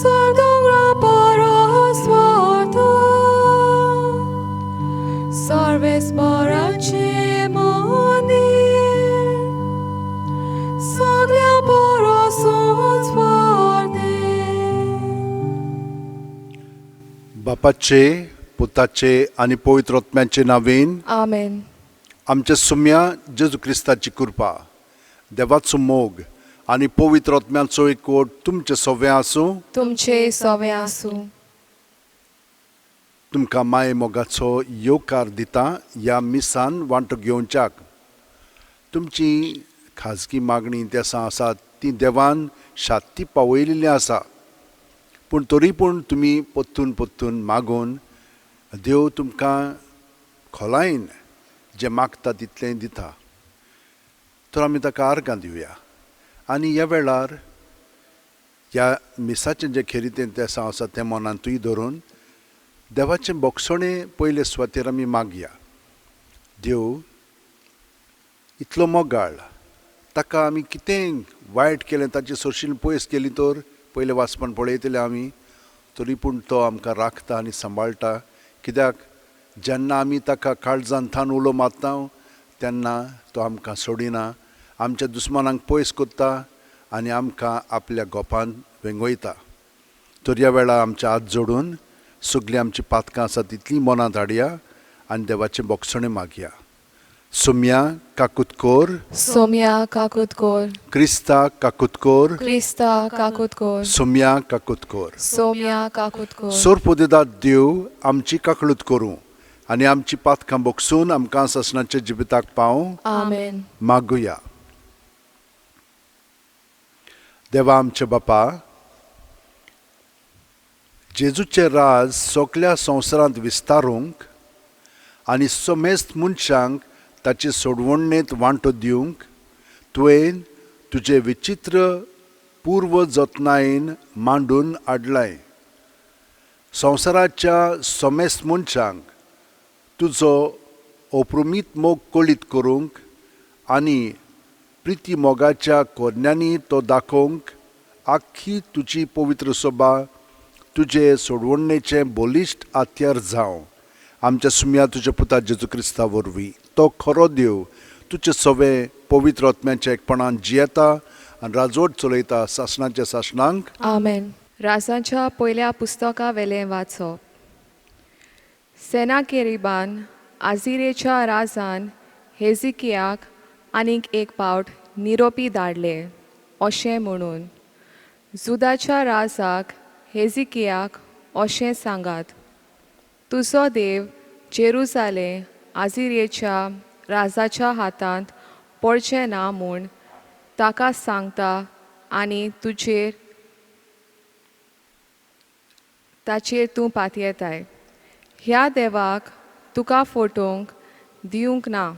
Sordongra parasvarta Sarves parace monir Saglia parasons varde बापाचे पुताचे आणि पवित्र आत्म्याचे नावेन Amen. आमच्या सुम्या जेजू क्रिस्ताची कृपा देवाचो मोग आणि पवित्र आत्म्याचो एकवट तुमचे सगळे आसूं तुमचे सवे आसूं. तुमकां माये मोगाचो येवकार दिता ह्या मिसान वांटो घेवच्याक. तुमची खाजगी मागणी देसां आसा ती देवान शात्ती पावयलेली आसा, पूण तरी पूण तुमी पोत्तून पोत्तून मागून देव तुमकां खोलायन जें मागता तितलें दिता. तर आमी ताका आर्गां दिवया आनी ह्या वेळार ह्या मिसाचें जें खेरीतें देसां आसा तें मनांतूय धरून देवाचें बोगसणें पयले सुवातेर आमी मागया. देव इतलो मोगाळ, ताका आमी कितें वायट केलें ताची सोशील पयस केली तर पयले वाचपान पळयतले आमी, तरी पूण तो आमकां राखता आनी सांबाळटा. कित्याक जेन्ना आमी ताका काळजांतान उलो मारता तेन्ना तो आमकां सोडिना, आमच्या दुस्मानांक पयस कोत्ता आनी आमकां आपल्या गोपान वेंगयता. तर ह्या वेळार आमचे हात जोडून सगलीं आमची पातकां आसा तितलीं मनांत हाडया आनी देवाचें बोगसणें मागया. सुम्या काकुतकोर, सोम्या काकुतकोर, क्रिस्ता काकुतकोर, क्रिस्ता काकुतकोर, सुम्या काकुतकोर. सोम्या काकुतकोर. सोरपोदेदाद देव आमची काकळूत करूं आनी आमची पातकां बोगसून आमकां ससनाच्या जिविताक पावूं. आमेन. मागुया. देवा आमचे बापा, जेजूचें राज सगल्या संवसारांत विस्तारूंक आनी समेस्त मनशांक ताचे सोडवणेंत वांटो दिवंक तुवें तुजें विचित्र पूर्व जतनायेन मांडून हाडलाय. संवसाराच्या समेस्त मनशांक तुजो अप्रुमीत मोग कळीत करूंक आनी प्रिती मोगाच्या कोन्यांनी तो दाखोवंक आख्खी तुजी पवित्र सभा तुजे सोडवणेचें बोलिश्ट हात्यार जावं. आमच्या सुम्या तुज्या पुता जेजू क्रिस्ता वरवीं तो खरो देव तुजे सवे पवित्र आत्म्याच्या एकपणान जियेता आनी राजवट चलयता सासणाच्या सासणांक. आमेन. राजांच्या पयल्या पुस्तका वेलें वाचप. सेनाकेरीबान आझिरेच्या राजान हेजिकियाक आनीक एक पावट निरोपी धाडले, अशें म्हणून जुदाच्या राजाक हेजिकियाक अशें सांगात, तुजो देव जेरुसालेम आझिरेच्या राजाच्या हातांत पडचें ना म्हूण ताका सांगता आनी ताचेर तूं पातयेताय. ह्या देवाक तुका फटोवंक दिवंक ना.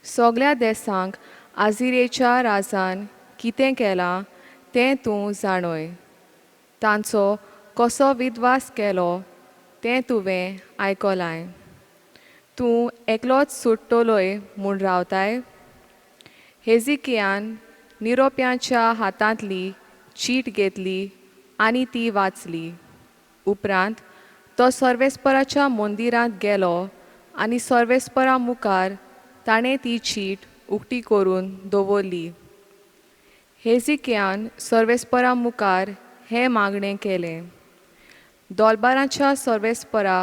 सगल्या देसांक आझिरेच्या राजान कितें केलां तें तूं जाणय. तांचो कसो विद्वास केलो तें तुवें आयकलाय. तूं एकलोच सुट्टलोय म्हूण रावताय. हेजिकियान निरोप्यांच्या हातांतली चीट घेतली आनी ती वाचली. उपरांत तो सर्वेस्पराच्या मंदिरांत गेलो आनी सर्वेस्परा मुखार ताणें ती चीट उक्ती करून दवरली. हेजिकियान सर्वेस्परा मुखार हें मागणें केलें, दोलबाराच्या सर्वेस्परा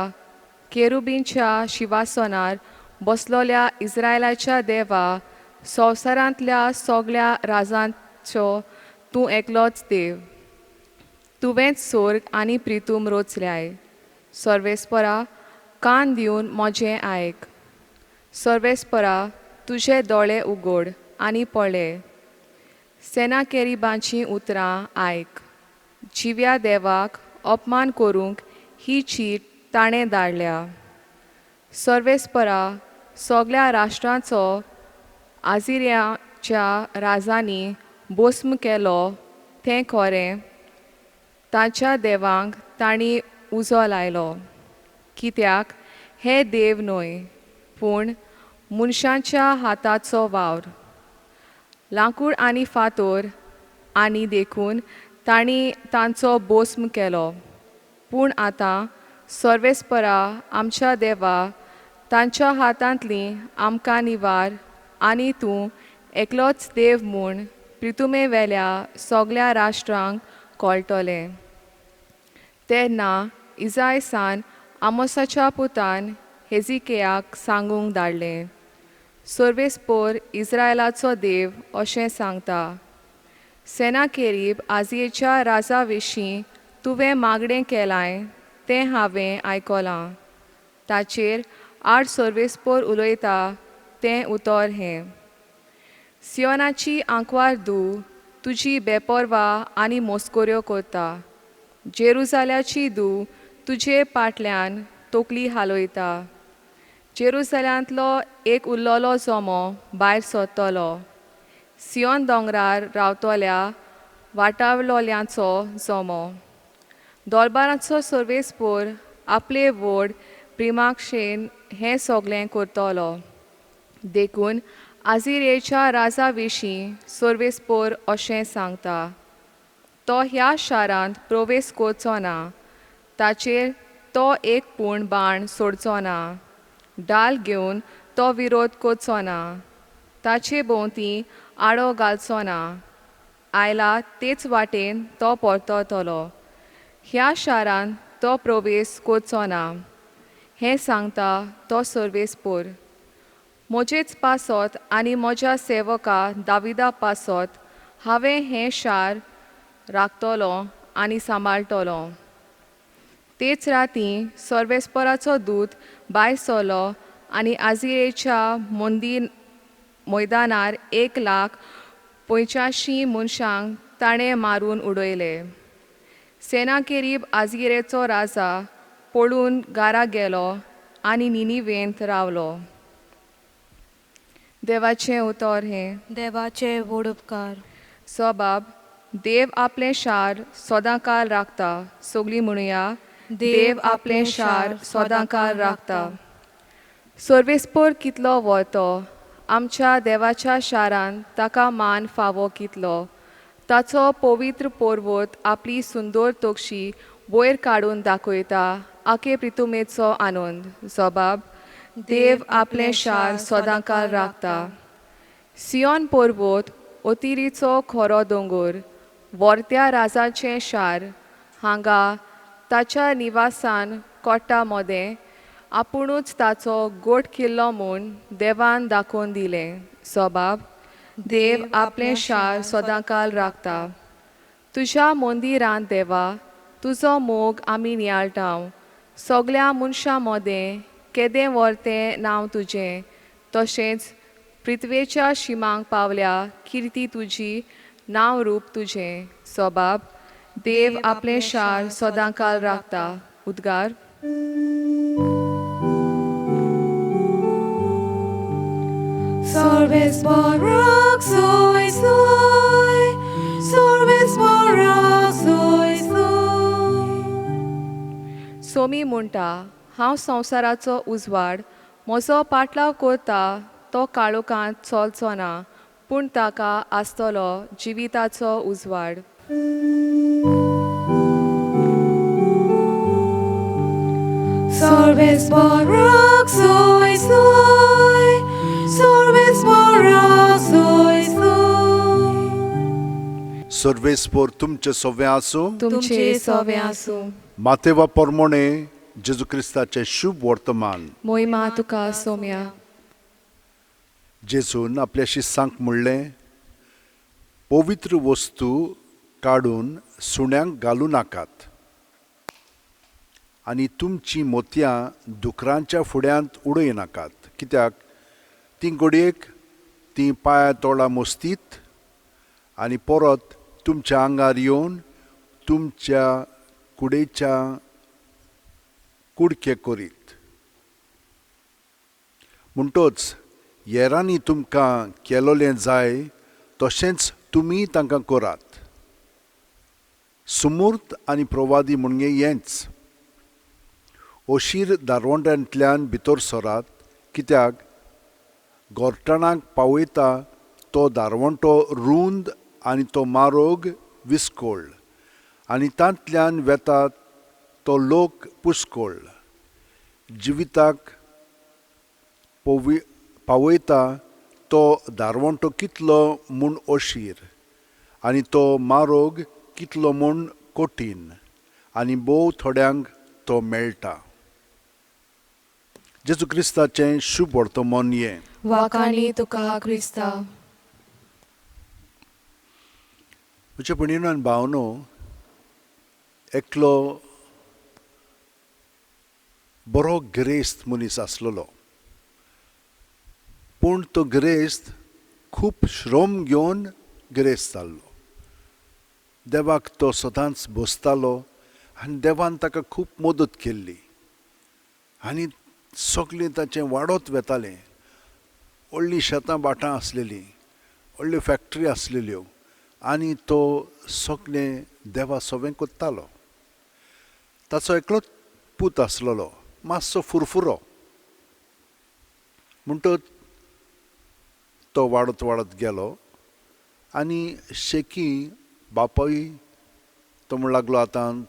केरुबींच्या शिवासनार बसलोल्या इस्रायलाच्या देवा, संवसारांतल्या सगल्या राजांचो तूं एकलोच देव. तुवेंच स्वर्ग आनी प्रितूम रचल्याय. सर्वेस्परा, कान दिवन म्हजें आयक. सर्वेस्परा, तुजे दोळे उगड आनी पळय. सेनाकेरीबांचीं उतरां आयक. जिव्या देवाक अपमान करूंक ही चीट ताणें धाडल्या. सर्वेस्परा, सगल्या राष्ट्रांचो आझिरियाच्या राजांनी भस्म केलो तें खरें. तांच्या देवांक तांणी उजो लायलो, कित्याक हे देव न्हय पूण मनशांच्या हाताचो वावर. लांकूड आनी फातर आनी देखून तांणी तांचो भस्म केलो. पूण आतां सर्वेस्परा आमच्या देवा तांच्या हातांतली आमकां निवार आनी तूं एकलोच देव म्हूण प्रितुमे वेल्या सगळ्या राष्ट्रांक कळटलें. तेन्ना इजायसान आमोसाच्या पुतान हेजिकेयाक सांगूंक धाडलें. सर्वेस्पोर इस्रायलाचो देव अशें सांगता, सेनाकेरीब आजियेच्या राजा विशीं तुवें मागणें केलां तें हांवें आयकलां. ताचेर आड सर्वेस्पोर उलयता तें उतर हें. सियोनाची आंकवार धूव तुजी बेपरवा आनी मोस्कोऱ्यो करता. जेरुजाल्याची धूव तुजे फाटल्यान तोकली हालयता. जेरुजाल्यांतलो एक उरलोलो जोमो भायर सरतलो. सियोन दोंगरार रावतल्या वाटावलोल्यांचो जोमो. दोरबाराचो सर्वेस्पोर आपले व्हड प्रिमाक्षेन हें सगळें करतलो. देखून आजिरेच्या राजा विशीं सर्वेस्पोर अशें सांगता, तो ह्या शारांत प्रवेश करचो ना. ताचेर तो एक पूण बाण सोडचो ना. ढाल घेवन तो विरोध करचो ना. ताचे भोंवती आडो घालचो ना. आयला तेच वाटेन तो परततलो. ह्या शारांत तो प्रवेश करचो ना. हें सांगता तो सर्वेस्पोर. म्हजेच पासत आनी म्हज्या सेवका दाविदा पासत हांवें हें शार राखतलो आनी सांबाळटलो. तेच राती सर्वेस्पराचो दूत भायर सरलो आनी आजिरेच्या मैदानार 1,85,000 मनशांक ताणें मारून उडयले. सेनाकेरीब आजिरेचो राजा पळून घारा गेलो आनी निनिवेंत रावलो. देवाचें उतर हें. देवाचे व्हड उपकार. सोबाब, देव आपलें शार सदां काळ राखता. सगळीं म्हणुया, देव आपलें शार सदां काळ राखता. सर्वेस्पोर कितलो वळतो, आमच्या देवाच्या शारांत ताका मान फावो कितलो. ताचो पवित्र पर्वत आपली सुंदर तोकशी वयर काडून दाखयता आखे प्रितुमेचो आनंद. सोबाब, देव आपलें शार सदां काळ राखता. सियोन पर्वत ओतिरीचो खरो दोंगर, वर्त्या राजाचें शार, हांगा ताच्या निवासान कोट्टा मोदें आपुणूच ताचो गोठ किल्लो म्हूण देवान दाखोवन दिलें. सोबाब, देव आपलें शार सदां काळ राखता. तुज्या मंदिरांत देवा तुजो मोग आमी नियाळटाव. सगळ्या मनशां मोदें केदें व्हरतें नांव तुजें. तशेंच पृथ्वेच्या शिमांक पावल्या किर्ती तुजी, नांव रूप तुजें. सोबाब, देव आपलें शार सदां काळ राखता. उद्गार. Sorvesporak soy soy, Sorvesporak soy soy. Somi म्हणटा, हांव संवसाराचो उजवाड. म्हजो पाटलाव करता तो काळोखांत चलचो ना, पूण ताका आसतलो जिविताचो उजवाड. Sorvesporak soy soy, Sorvesporak soy soy. सर्वेस्पोर तुमचे सोवे आसूं. तुमचे सोवे आसूं. मातेवा पोरमोणे जेजू क्रिस्ताचें शुभ वर्तमान. मोहिमा तुका सोम्या. जेजून आपल्या शिसांक म्हणलें, पवित्र वस्तू काडून सुण्यांक घालूं नाकात आनी तुमचीं मोतयां दुकरांच्या फुड्यांत उडय नाकात. कित्याक ती घडयेक ती पांयां तोळा मोस्तीत आनी परत तुमच्या आंगार येवन तुमच्या कुडेच्या कुडके करीत. म्हणटोच येरांनी तुमकां केलोलें जाय तशेंच तुमी तांकां करात. सुमूर्त आनी प्रवादी म्हणगे हेंच. ओशीर दारवंट्यांतल्यान भितर सरात, कित्याक गोरटाणाक पावयता तो दारवंटो रुंद आनी तो मारोग विस्कोळ आनी तांतल्यान वेता तो लोक पुस्कोळ जिविताक पावयता तो दारवंटो कितलो म्हूण ओशीर आनी तो मारोग कितलो म्हूण कोठीन आनी भोव थोड्यांक तो मेळटा. जेजू क्रिस्ताचें शुभ वर्तमान ये. वाकानी तुका क्रिस्ता. म्हजे भयणीनो आनी भावनो, एकलो बरो गिरेस्त मनीस आसलेलो, पूण तो गिरेस्त खूब श्रम घेवन गिरेस्त जाल्लो. देवाक तो सदांच भोसतालो आनी देवान ताका खूब मदत केल्ली आनी सगळें ताचें वाडत वेतालें. व्हडलीं शेतां भाटां आसलेलीं, व्हडल्यो फॅक्टरी आसलेल्यो आनी तो सगळें देवा सवें कोत्तालो. ताचो एकलोच पूत आसलेलो, मातसो फुरफुरो. म्हणटच तो वाडत वाडत गेलो आनी शेकी बापाय तो म्हणूंक लागलो, आतां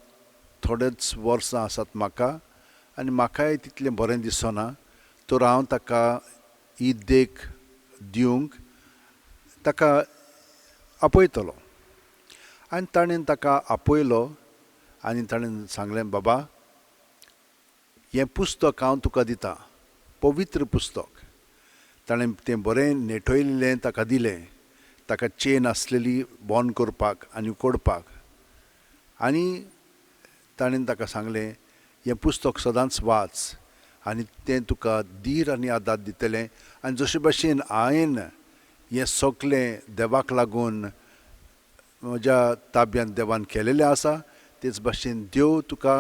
थोडेच वर्सां आसात म्हाका आनी म्हाकाय तितलें बरें दिसना, तर हांव ताका ही देख दिवंक ताका आपयतलो. आनी ताणें ताका आपयलो आनी ताणें सांगलें, बाबा हें पुस्तक हांव तुका दितां, पवित्र पुस्तक. ताणें तें बरें नेटयल्लें ताका दिलें, ताका चेन आसलेली बंद करपाक आनी उकडपाक. आनी ताणें ताका सांगलें, हें पुस्तक सदांच वाच आनी तें तुका धीर आनी आदार दितलें. आनी जशे भाशेन हांवें हें सगळें देवाक लागून म्हज्या ताब्यांत देवान केलेलें आसा, तेच भाशेन देव तुका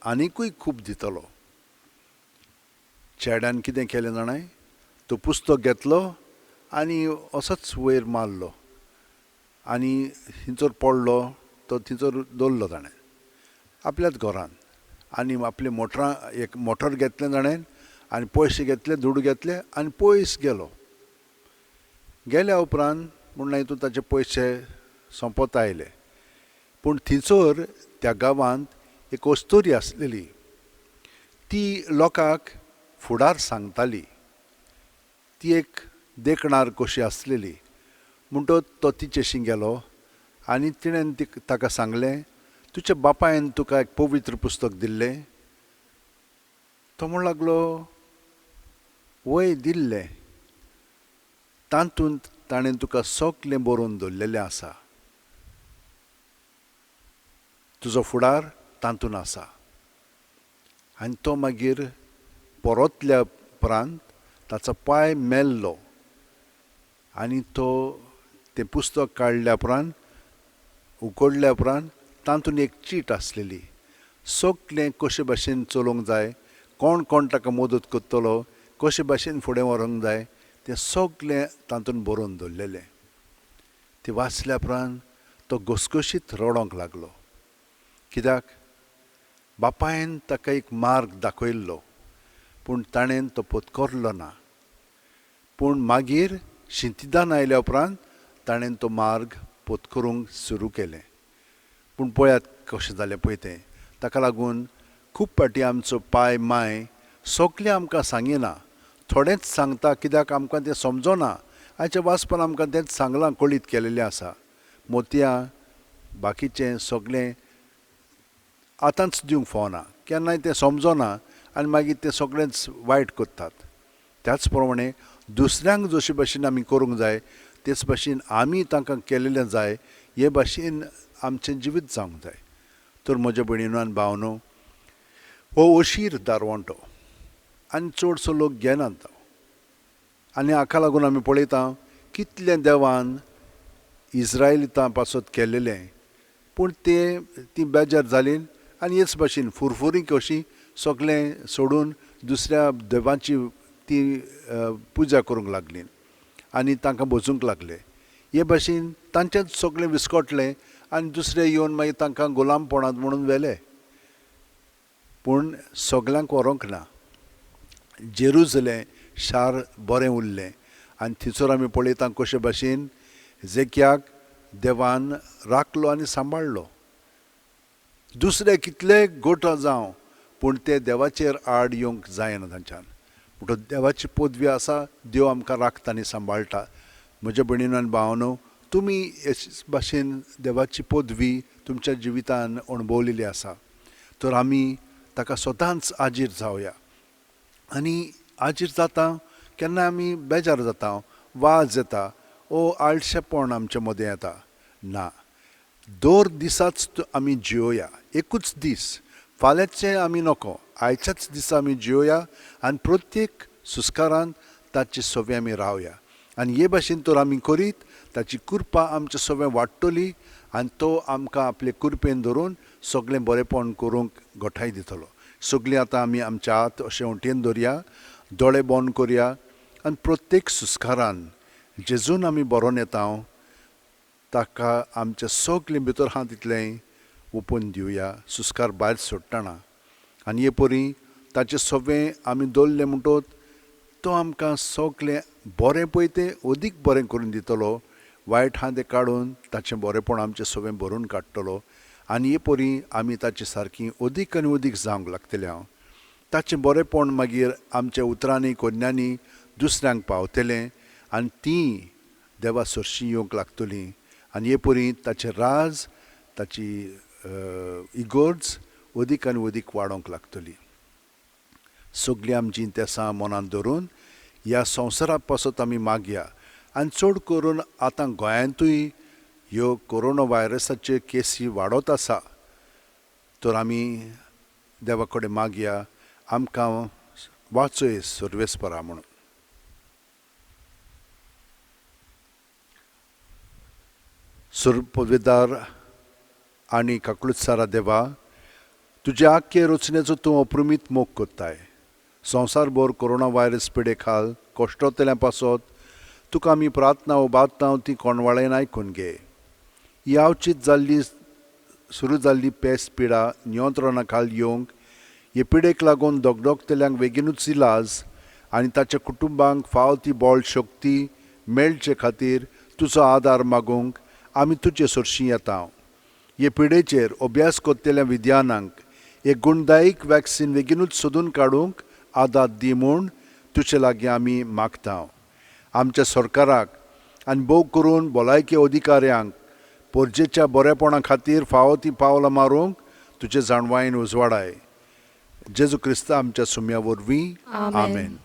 आनिकूय खूब दितलो. चेड्यान कितें केलें जाणाय, तो पुस्तक घेतलो आनी असोच वयर मारलो आनी थिंचोर पडलो, तो थिंचोर दवरलो ताणें आपल्याच घरान. आनी आपले एक मोटर घेतलें ताणें आनी पयशे घेतले, धूड घेतले आनी पयस गेलो. गेल्या उपरांत म्हणून हितून ताचे पयशे सोंपत आयले. पूण थिंचोर त्या गांवांत एक अस्तोरी आसलेली, ती लोकांक फुडार सांगताली. ती एक देखणार कशी आसलेली. म्हणटच तो तिचेशी गेलो आनी तिणें ताका सांगलें, तुज्या बापायन तुका एक पवित्र पुस्तक दिल्लें. तो म्हणूंक लागलो, वय दिल्लें, तातूंत ताणें तुका सगळें बरोवन दवरलेलें आसा, तुजो फुडार तातूंत आसा. आनी तो मागीर परतल्या उपरांत ताचो पांय मेल्लो आनी तो तें पुस्तक काडल्या उपरांत उकडल्या उपरांत तातूंत एक चीट आसलेली. सगळें कशे भाशेन चलोवंक जाय, कोण कोण ताका मदत करतलो, कशे भाशेन फुडें व्हरूंक जाय, तें सगळें तातूंत बरोवन दवरलेलें. तें वाचल्या उपरांत तो घसघशीत रडोंक लागलो. कित्याक बापायन ताका एक मार्ग दाखयल्लो, पूण ताणें तो पत्करलो ना. पूण मागीर शिंतीदान आयल्या उपरांत ताणें तो मार्ग पत्करूंक सुरू केलें. पूण पळयात कशें जालें पळय तें. ताका लागून खूब फाटीं आमचो पाय माय सगळें आमकां सांगिना, थोडेंच सांगता, कित्याक आमकां तें समजना. आयच्या वाचपान आमकां तेंच सांगलां, कळीत केलेलें आसा. मोतयां बाकीचें सगळें आतांच दिवंक फावना, केन्नाय तें समजना आनी मागीर तें सगळेंच वायट करतात. त्याच प्रमाणें दुसऱ्यांक जशे भाशेन आमी करूंक जाय, तेच भाशेन आमी तांकां केलेलें जाय, हे भाशेन आमचें जिवीत जावंक जाय. तर म्हज्या भयणीनो आनी भावनो, हो अशीर दारवंटो आनी चडसो लोक घेनात तो. आनी हाका लागून आमी पळयता कितलें देवान इस्रायलितां पासत केलेलें, पूण ती बेजार जालीं आनी हेच भाशेन फुरफुरी कशी सगळें सोडून दुसऱ्या देवाची ती पुजा करूंक लागलीं आनी तांकां भोसूंक लागले. हे भाशेन तांचेंच सगळें विस्कटलें आनी दुसरे येवन मागीर तांकां गुलामपणांत म्हणून व्हेले. पूण सगळ्यांक व्हरूंक ना. जेरुसलेम शार बरें उरलें आनी थंयसर आमी पळयता कशे भाशेन जेक्याक देवान राखलो आनी सांबाळलो. दुसरे कितले गोठ जावं पूण ते देवाचेर आड येवंक जायना तांच्यान. म्हणटून देवाची पदवी आसा, देव आमकां राखता आनी सांबाळटा. म्हज्या भयणीनो आनी भावांनो, तुमी अशेच भाशेन देवाची पदवी तुमच्या जिवितान अणभवलेली आसा. तर आमी ताका स्वताच आजीर जावया. आनी आजीर जाता केन्ना आमी बेजार जाता, वाज येता, आळशेपण आमचे मदें येता. ना, दर दिसाच आमी जियोया. एकूच दीस, फाल्यांचे आमी नको, आयच्याच दिसा आमी जियोया आनी प्रत्येक सुस्कारान ताची सोबे आमी रावया. आनी हे भाशेन तर आमी करीत ताची कृपा आमचे सोबे वाडटली आनी तो आमकां आपले कृपेन धरून सगळें बरेंपण करूंक घोटाय दितलो. सगळीं आतां आमी आमच्या हात अशें वटेन दवरया, दोळे बंद करया आनी प्रत्येक सुस्कारान जेजून आमी बरोवन येता ताका आमच्या सगळें भितर आहा तितलें ओपून दिवया, सुस्कार भायर सोडटना. आनी हे परी ताचें सोबें आमी दवरलें म्हणटच तो आमकां सगळें बरें पळय तें अदीक बरें करून दितलो. वायट आहा तें काडून ताचें बरेंपण आमचें सोबें भरून काडटलो. आनी हे परी आमी ताचे सारकीं अदीक आनी अदीक जावंक लागतलें हांव. ताचें बरेंपण मागीर आमच्या उतरांनी कोन्यांनी दुसऱ्यांक पावतलें आनी तीं देवा सरशीं येवंक लागतलीं. आनी हे परी ताचें राज, ताची इगोर्ज अदीक आनी अदीक वाडोवंक लागतली. सगळीं आमचीं तेसां मनांत धरून ह्या संवसारा पासत आमी मागया. आनी चड करून आतां गोंयांतूय ह्यो कोरोना व्हायरसाच्यो केसी वाडत आसा. तर आमी देवा कडेन मागया आमकां वाचय सर्वेस्परा म्हणून. सर्वपदवेदार आनी काकूळसारा देवा, तुज्या आख्खे रचनेचो तूं अप्रमीत मोग कोत्ताय. संवसारभर कोरोना व्हायरस पिडे खाल कश्टतल्या पासत तुका आमी प्रार्थना उबारता ती कोणवाळेन आयकून घे. ही आवचीत जाल्ली सुरू जाल्ली पेस्त पिडा नियंत्रणा खाल येवंक, हे पिडेक लागून दोगदोगतल्यांक बेगीनूच इलाज आनी ताच्या कुटुंबांक फाव ती बोळ शक्ती मेळचे खातीर तुजो आदार मागूंक आमी तुजे सरशीं येता. हे पिडेचेर अभ्यास करतल्या विद्यानांक एक गुणदायीक वॅक्सीन बेगीनूच सोदून काडूंक आदार दी म्हूण तुजे लागीं आमी मागता. आमच्या सरकाराक आनी भोव करून भलायकी अधिकाऱ्यांक पोरजेच्या बरेपणा खातीर फावो ती पावलां मारूंक तुजे जाणवायेन उजवाडाय. जेजू क्रिस्त आमच्या सुम्या वरवीं. आमेन.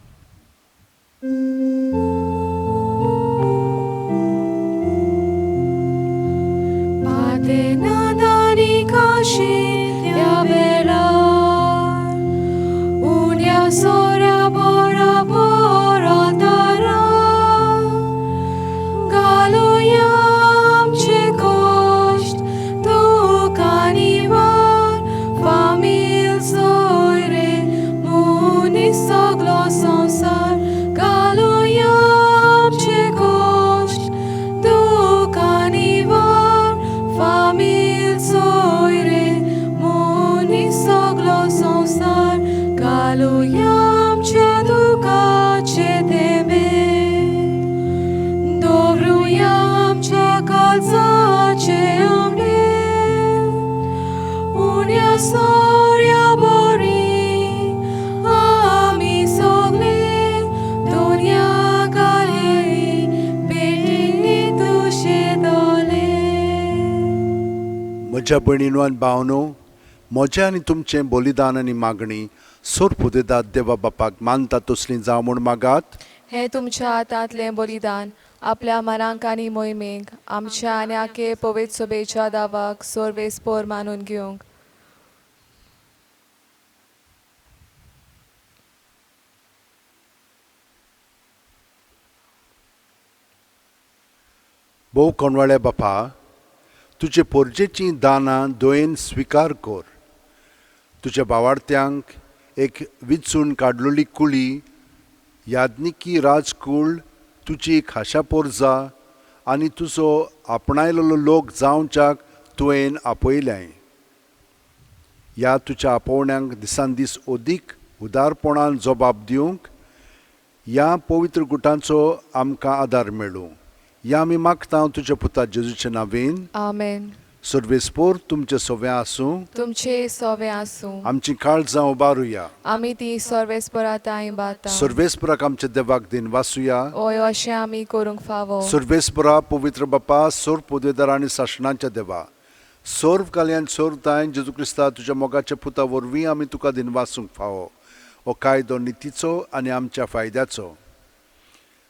Padre nadani kashi ya belar, unia sora bora bora tara, galuyam che kosht tu kanivar, famil soire muni soglo sansar, galuyam che kosht tu kanivar, famil soire muni soglo sansar, galuyam che dukace tebe, dobruyam che kalzace amre, unia soria bori, ami sogle, dunia galeri, betini tushe dole. म्हज्या भयणीनो आनी भावनो, म्हजें आनी तुमचें बलिदान आनी मागणी सोरपुदेदाद देवा बापाक मानता तसलीं जावं म्हूण मागात. हे तुमच्या हातांतलें बलिदान आपल्या मनांक आनी मोहिमेक आमच्या आनी आखे पवित्र सोबेच्या दावाक सोर्वेस्पोर मानून घेवंक. भोव कोणवाळे बापा, तुजे पोरजेचीं दानां दोयेन स्विकार कर. तुज्या भावार्थ्यांक एक विचून काडलेली कुळी यादनिकी राजकूळ तुजी खाशा पोरजा आनी तुजो आपणायलेलो लोक जावच्याक तुवें आपयलें. ह्या तुज्या आपोवण्यांक दिसान दीस अदीक उदारपणान जबाब दिवंक ह्या पवित्र गुटांचो आमकां आदार मेळूं. ह्या आमी मागता तुज्या पुता जेजूच्या नांवेन. आमेन. सर्वेस्पोर तुमचे सोवे आसूं तुमचे सोवे आसूं आमची काळजां उबारुया आमी ती सर्वेस्पराताय बाता सर्वेस्पराक आमच्या देवाक दिन वासुया ओय अशें आमी करूंक फावो सर्वेस्परा पवित्र बापा सोर पदवेदार आनी शासनाच्या देवा सोर्व काल्यान सोरताय जेजू क्रिस्ता तुज्या मोगाच्या पुता वरवीं आमी तुका दिन वासूंक फावो हो कायदो नितीचो आनी आमच्या फायद्याचो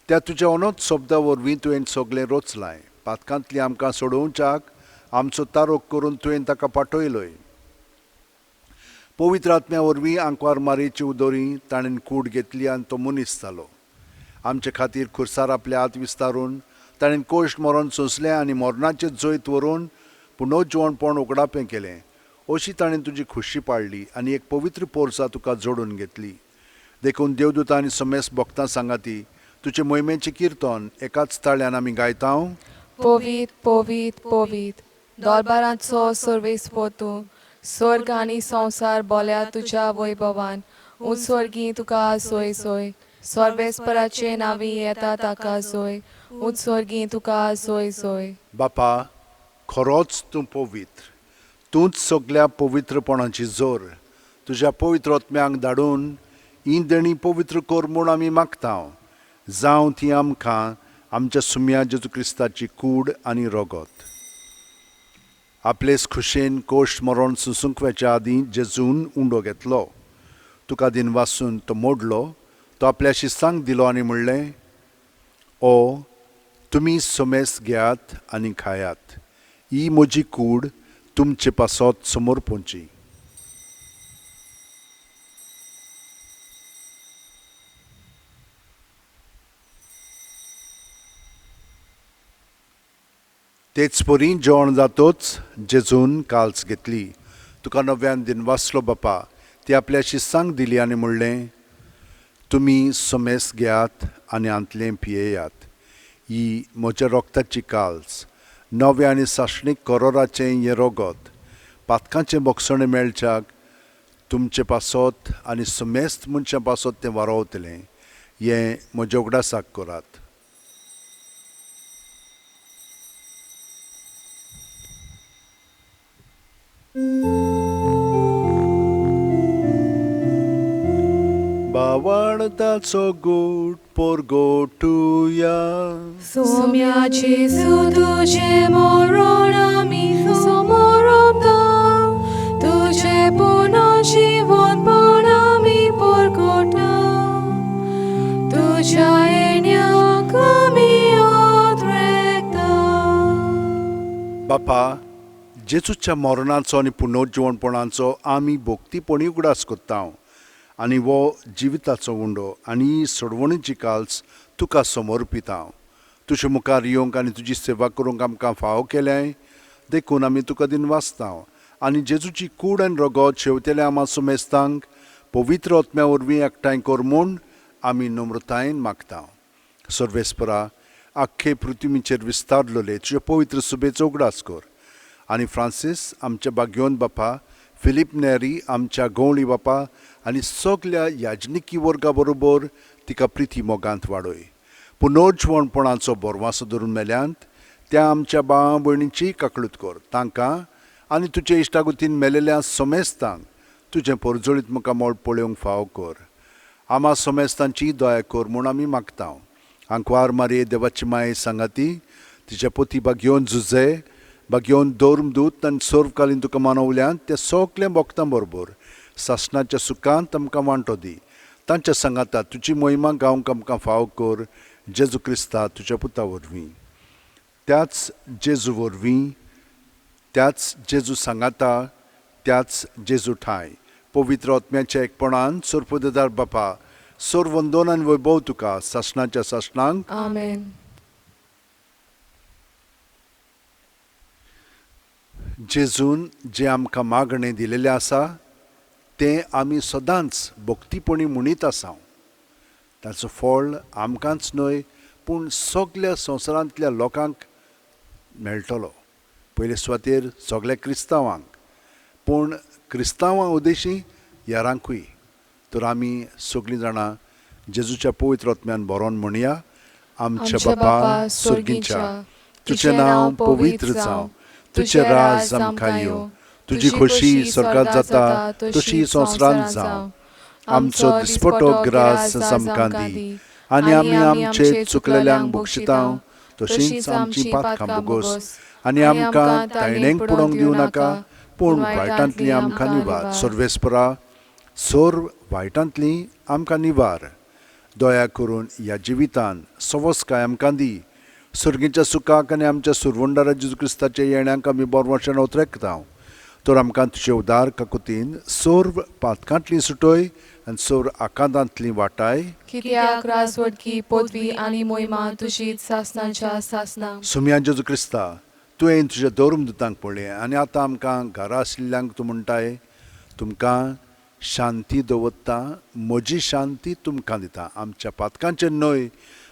त्या तुज्या अनोद शब्दा वरवीं तुवें सगळें रोचलाय पातकांतली आमकां सोडोवच्याक आमचो तारोक करून तुवें ताका पाठयलोय पवित्र आत्म्या वरवीं आंकवार मारयेची उदोरी ताणें कूड घेतली आनी तो मनीस जालो आमचे खातीर खुर्सार आपले हात विस्तारून ताणें कोश्ट मरण सोंसलें आनी मरणाचें जैत व्हरून पुनर्जीवणपण उगडापें केलें अशी ताणें तुजी खुशी पाळली आनी एक पवित्र पोरसां तुका जोडून घेतली देखून देवदूतां आनी समेस भक्तां सांगाती तुजे मोहिमेचें किर्तन एकाच ताळ्यान आमी गायता पोवीत पोवीत पोवीत दरबारांचो सर्वेस्पो तूं स्वर्ग आनी संवसार बोल्या तुज्या वैभवान उत्सर्गी तुका सोय सोय सर्वेस्पराचे नांवी येता ताका सोय उत्सर्गी तुका सोय सोय बापा खरोच तूं पवित्र तूंच सगळ्या पवित्रपणाची जोर तुज्या पवित्र आत्म्यांक धाडून ही देणी पवित्र कर म्हूण आमी मागता जावं ती आमकां आमच्या सुम्या जेजू क्रिस्ताची कूड आनी रगत आपलेच खुशेन कोश्ट मरण सुसुंकव्याच्या आदीं जेजून उंडो घेतलो तुका दिन वासून तो मोडलो तो आपल्या शिस्तांक दिलो आनी म्हणलें ओ तुमी सोमेस घेयात आनी खायात ही म्हजी कूड तुमचे पासत समोर पोंची तेच परी जेवण जातोच जेजून काल्स घेतली तुका नव्यान दिन वाचलो बापा ती आपल्या शिस्सांक दिली आनी म्हणलें तुमी सोमेस घेयात आनी आंतलें पियेयात ही म्हज्या रोगताची काल्स नवे आनी साशणीक करोराचें हें रगत पातकांचें बोगसणें मेळच्याक तुमचे पासत आनी समेस्त मनशां पासत तें वारोवतलें हें म्हज्या उगडासाक करात बावाळताचो गोट पोरगोटुया सोम्याचे तुझे मरण आमी समोर तुझे पुनर्जीवनपण आमी परगटा तुझ्या येण्याक आमी ओद्रेकता बापा जेजूच्या मरणाचो आनी पुनर्जीवणपणाचो आमी भोक्तीपणी उगडास कोत्ता आनी वो जिविताचो उंडो आनी सोडवणीची काल्स तुका समर्पिता तुजे मुखार येवंक आनी तुजी सेवा करूंक आमकां फाव केल्याय देखून आमी तुका दिन वाचता आनी जेजूची कूड आनी रगत शेवतेल्या आमा सुमेस्तांक पवित्र आत्म्या वरवीं एकठांय कर म्हूण आमी नम्रतायेन मागता सर्वेस्परा आख्खे पृथ्वीचेर विस्तारलोले तुजे पवित्र सुबेचो उगडास कर आनी फ्रांसीस आमच्या भाग्योन बापा फिलीप नेरी आमच्या गवळी बापा आनी सगळ्या याजनिकी वर्गा बरोबर तिका प्रिती मोगांत वाडय पुनर्जीवणपणाचो बोरवासो धरून मेल्यांत त्या आमच्या भावा भयणीची काकळूत कर तांकां आनी तुजे इश्टागुतीन मेलेल्या समेस्तांक तुजें परजोळीत म्हाका मोळ पळोवंक फाव कर आमा समेस्तांची दया कर म्हूण आमी मागता आंकवार मारये देवाची माये सांगाती तिच्या पोती भाग्योन झुजे भाग्योन दौरमदूत आनी सर्वकालीन तुका मानवल्यान त्या सगळ्या भक्तां बरोबर सासणाच्या सुखांत आमकां वांटो दी तांच्या सांगाता तुजी मोहिमा गावंक आमकां फाव कर जेजू क्रिस्ता तुज्या पुता वरवीं त्याच जेजू वरवीं त्याच जेजू सांगाता त्याच जेजू ठाय पवित्र आत्म्याच्या एकपणान सर्पददार बापा सर्वंदोन आनी वैभव तुका सासणाच्या सासणांक आमेन जेजून जें आमकां मागणें दिलेलें आसा तें आमी सदांच भक्तीपणी म्हणीत आसा ताचो फळ आमकांच न्हय पूण सगळ्या संवसारांतल्या लोकांक मेळटलो पयले सुवातेर सगळ्या क्रिस्तांवांक पूण क्रिस्तांवां उदेशी यारांकूय तर आमी सगळीं जाणां जेजूच्या पवित्र आत्म्यान बरोवन म्हणया आमच्या बापा सुर्गीच्या तुजें नांव पवित्र जावं तुझे राज आमकां येवं, तुजी खोशी स्वर्गात जाता तशी संवसारांत जावं. आमचो दिसपटो ग्रास आमकां दी, आनी आमी आमचे चुकलेल्यांक बक्षितांव, तशींच आमची पातकां बोगोस, आनी आमकां तायणेक पडोवंक दिवं नाका, पूण वायटांतली आमकां निवार. सर्वेस्परा, सोर वायटांतली आमकां निवार. दया करून ह्या जिवितान सवस्काय आमकां दी. सर्गीच्या सुखाक आनी आमच्या सुरवंडा जेजू क्रिस्ताच्या येण्याक आमी बोरवशेन उतरेकतांव. तर आमकां तुजे उदार काकुतीन सोर पातकांतली सुटोय आनी सोर आकांतांतली वाटाय. कित्याक राजवडकी पदवी आनी मोहिमा तुजीच सासनाच्या सासना. सुम्या जेजू क्रिस्ता, तुवें तुज्या दौरून दितांक पळय आनी आतां आमकां घरा आशिल्ल्यांक तूं म्हणटाय, तुमकां शांती दवरता, म्हजी शांती तुमकां दिता. आमच्या पातकांचेर न्हय,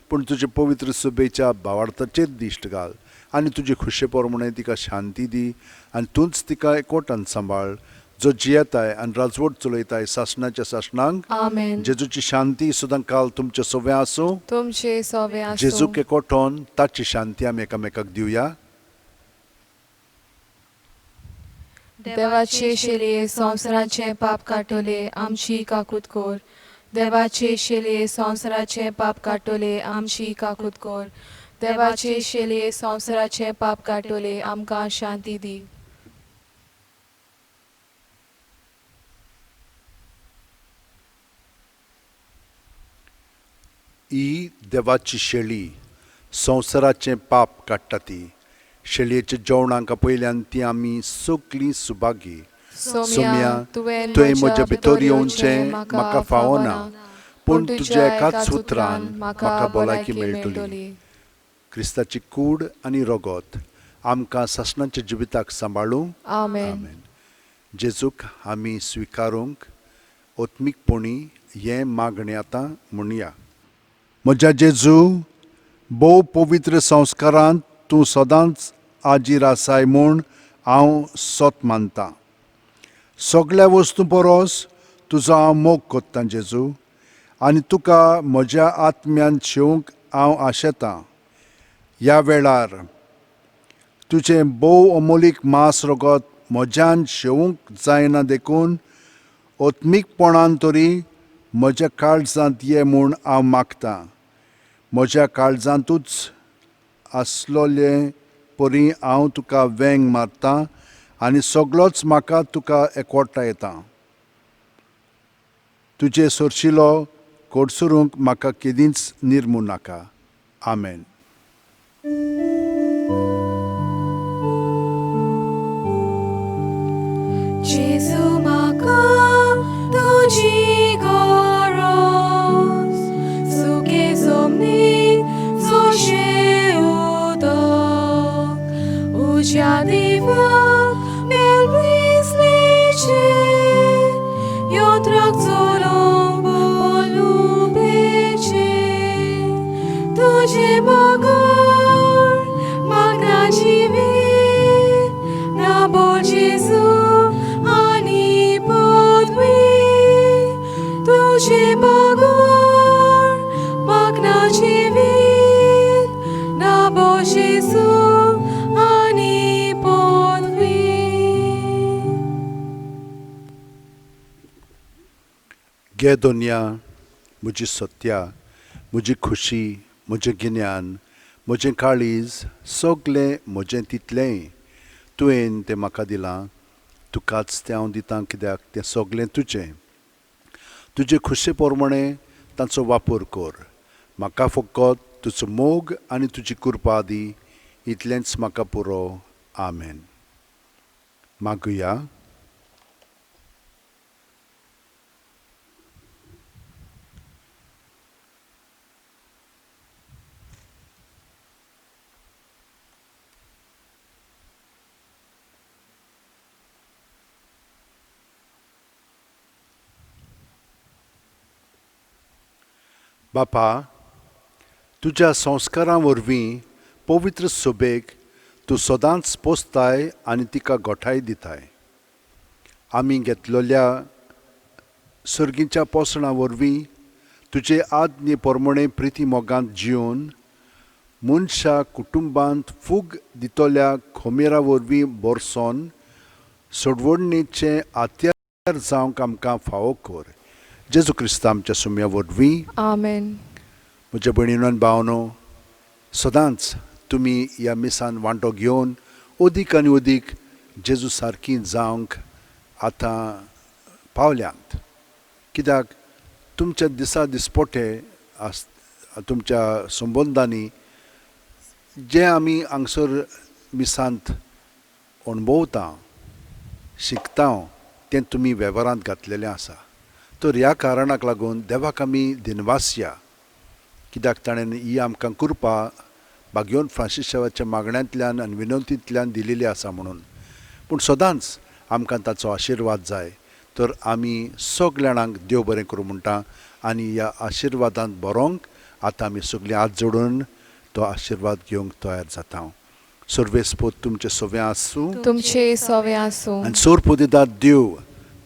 पूण तुजे पवित्र सुबेच्या भावार्थाचेर दिश्ट घाल आनी तुजी खुशे पोरमणे तिका शांती दी आनी तूंच तिका एकवटान सांबाळ, जो जियेताय आनी राजवट चलयताय सासणाच्या सासणांक. आमेन. जेजूची शांती सदां काल तुमचे सोबे आसूं. तुमचे सोवे आसूं. जेजूक एकवटोन ताची शांती आमी एकामेकाक दिवया. देवाचे शेले संवसाराचे पाप काटोले आमची काकूत कोर. देवाचे शेले संवसाराचे पाप काटोले आमची काकूत कोर. देवाचे शेले संवसाराचे पाप काटोले आमकां शांती दी. ही देवाची शेळी संवसाराचें पाप काडटा ती. शेळयेच्या जेवणाक पयल्यान ती आमी सगळीं सुभागी. सोम्या, तुवें म्हज्या भितर येवचें म्हाका फावना, पूण तुज्या एकाच उतरान म्हाका भलायकी मेळटली. क्रिस्ताची कूड आनी रगत आमकां सासणाच्या जिविताक सांबाळूं. आमेन. जेजूक आमी स्विकारूंक ओत्मीकपणी हें मागणें आतां म्हणया. म्हज्या जेजू, भोव पवित्र संस्कारांत तूं सदांच आजीर आसाय म्हूण हांव सोत मानतां. सगळ्या वस्तू परस तुजो हांव मोग कोत्तां जेजू, आनी तुका म्हज्या आत्म्यान शेवंक हांव आशेतां. ह्या वेळार तुजें भोव अमोलीक मांस रगत म्हज्यान शेवूंक जायना देखून ओत्मीकपणान तरी म्हज्या काळजांत ये म्हूण हांव मागतां. म्हज्या काळजांतूच आसलोले परी हांव तुका वेंग मारतां आनी सगळोच म्हाका तुका एकवटा येता. तुजे सोरशिलो कोडसुरूंक म्हाका केदींच निर्मू नाका. आमेन. जेजू म्हाका तुजी गरज, सुखे जमनीक जशें उदक, उज्या दिव्याक मेलविसलेचे, योत्राक चलोवंक पलुबेचे, तुजे बगर मागना जिवीत, नाबो जेजू आनी पदवी. तुजे बगर मागना जिवीत, नाबो जेजू आनी पदवी. गे दोनया, म्हजी सत्या, म्हजी खुशी, म्हजें गिन्यान, म्हजें काळीज, सगळें म्हजें तितलें तुवें तें म्हाका दिलां. तुकाच तें हांव दितां, कित्याक तें सगळें तुजें. तुजे खुशे पोरमणें ताचो वापर कर. म्हाका फकत तुजो मोग आनी तुजी कृपा दी. इतलेंच म्हाका पुरो. आमेन. मागुया. बापा, तुज्या संस्कारां वरवीं पवित्र सोबेक तूं सदांच पोसताय आनी तिका गोठाय दिताय. आमी घेतलेल्या सर्गीच्या पोसणा वरवीं तुजे आज्ञे पोरमणे प्रिती मोगांत जिवन मनशा कुटुंबांत फूग दितोल्या खोमेरा वरवीं बोरसोन सोडवणेचे आत्यार जावंक आमकां फावो कर. जेजू क्रिस्त आमच्या सुम्या वरवीं. Amen. म्हज्या भयणीनो आनी भावनो, सदांच तुमी ह्या मिसान वांटो घेवन अदीक आनी अदीक जेजू सारकीं जावंक आतां पावल्यांत. कित्याक तुमच्या दिसा दिसपोटे तुमच्या संबंदांनी जे आमी हांगसर मिसांत अणभवता शिकता तें तुमी वेव्हारांत घातलेलें आसा. तर ह्या कारणाक लागून देवाक आमी दिनवास या. कित्याक ताणें ही आमकां कृपा भाग्योन फ्रांसिसाच्या मागण्यांतल्यान आनी विनंतींतल्यान दिलेली आसा म्हणून. पूण सदांच आमकां ताचो आशिर्वाद जाय. तर आमी सगल्या जाणांक देव बरें करूं म्हणटा आनी ह्या आशिर्वादांत बरोंक आतां आमी सगळीं हात जोडून तो आशिर्वाद घेवंक तयार जाता. सर्वेस्पोत तुमचे सवे आसूं तुमचे सवे आसूं. आनी सोरपोदिदाद देव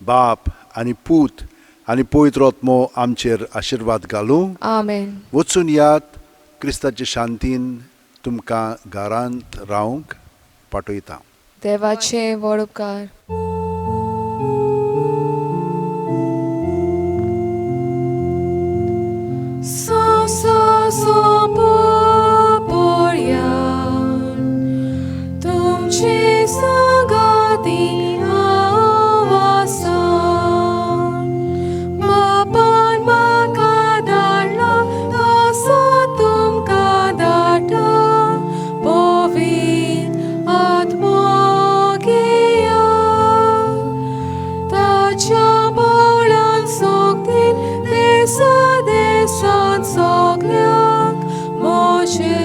बाप आनी पूत आनी पवित्र आत्मो आमचेर आशिर्वाद घालूं. Amen. वचून यात क्रिस्ताचे शांतीन तुमकां घरांत रावंक पाठयता. देवाचे व्हड उपकार. तुमचे संगती आवासान बापान म्हाका धाडला तसो तुमकां धाडटा. पवित्र आत्मो घेया ताच्या बोळ्यान सोगतीन देसान सोगल्यांक म्हजे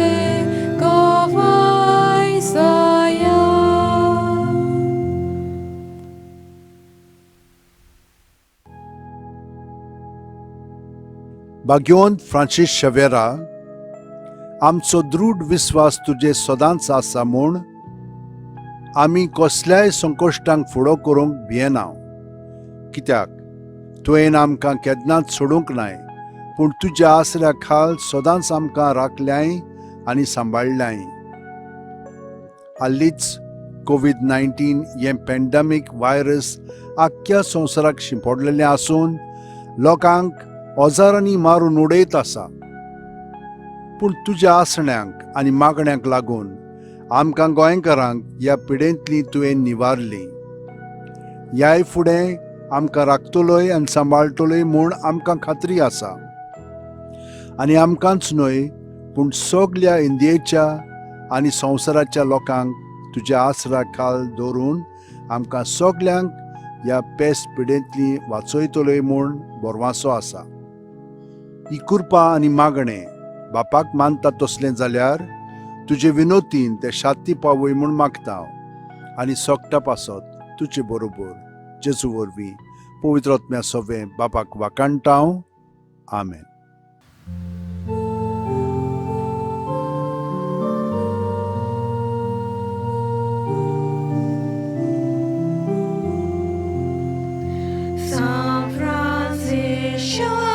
गवाय जाया. भाग्योन फ्रांसीस शेवेरा, आमचो दृढ विस्वास तुजे सदांच आसा म्हूण आमी कसल्याय संकश्टांक फुडो करूंक भियेना. कित्याक तुवें आमकां केन्नाच सोडूंक नाय, पूण तुज्या आसऱ्या खाल सदांच आमकां राखल्याय आनी सांबाळल्याय. हालींच कोविड-19 हें पॅन्डेमीक वायरस आख्ख्या संवसाराक शिंपडलेलें आसून लोकांक ओजारांनी मारून उडयत आसा. पूण तुज्या आसण्यांक आनी मागण्यांक लागून आमकां गोंयकारांक ह्या पिडेंतली तुवें निवारली. ह्याय फुडें आमकां राखतलोय आनी सांबाळटलोय म्हूण आमकां खात्री आसा. आनी आमकांच न्हय पूण सगल्या इंडियेच्या आनी संवसाराच्या लोकांक तुज्या आसरा खाल दवरून आमकां सगल्यांक ह्या पेस्त पिडेंतली वाचयतलोय म्हूण बोरवांसो आसा. ही कृपा आनी मागणें बापाक मानता तसलें जाल्यार तुजे विनोतीन ते शांती पावय म्हूण मागता. आनी सोगटा पासत तुजे बरोबर जेजू वरवीं पवित्र आत्म्या सवें बापाक वाकाणटा. आमेन. San Francisco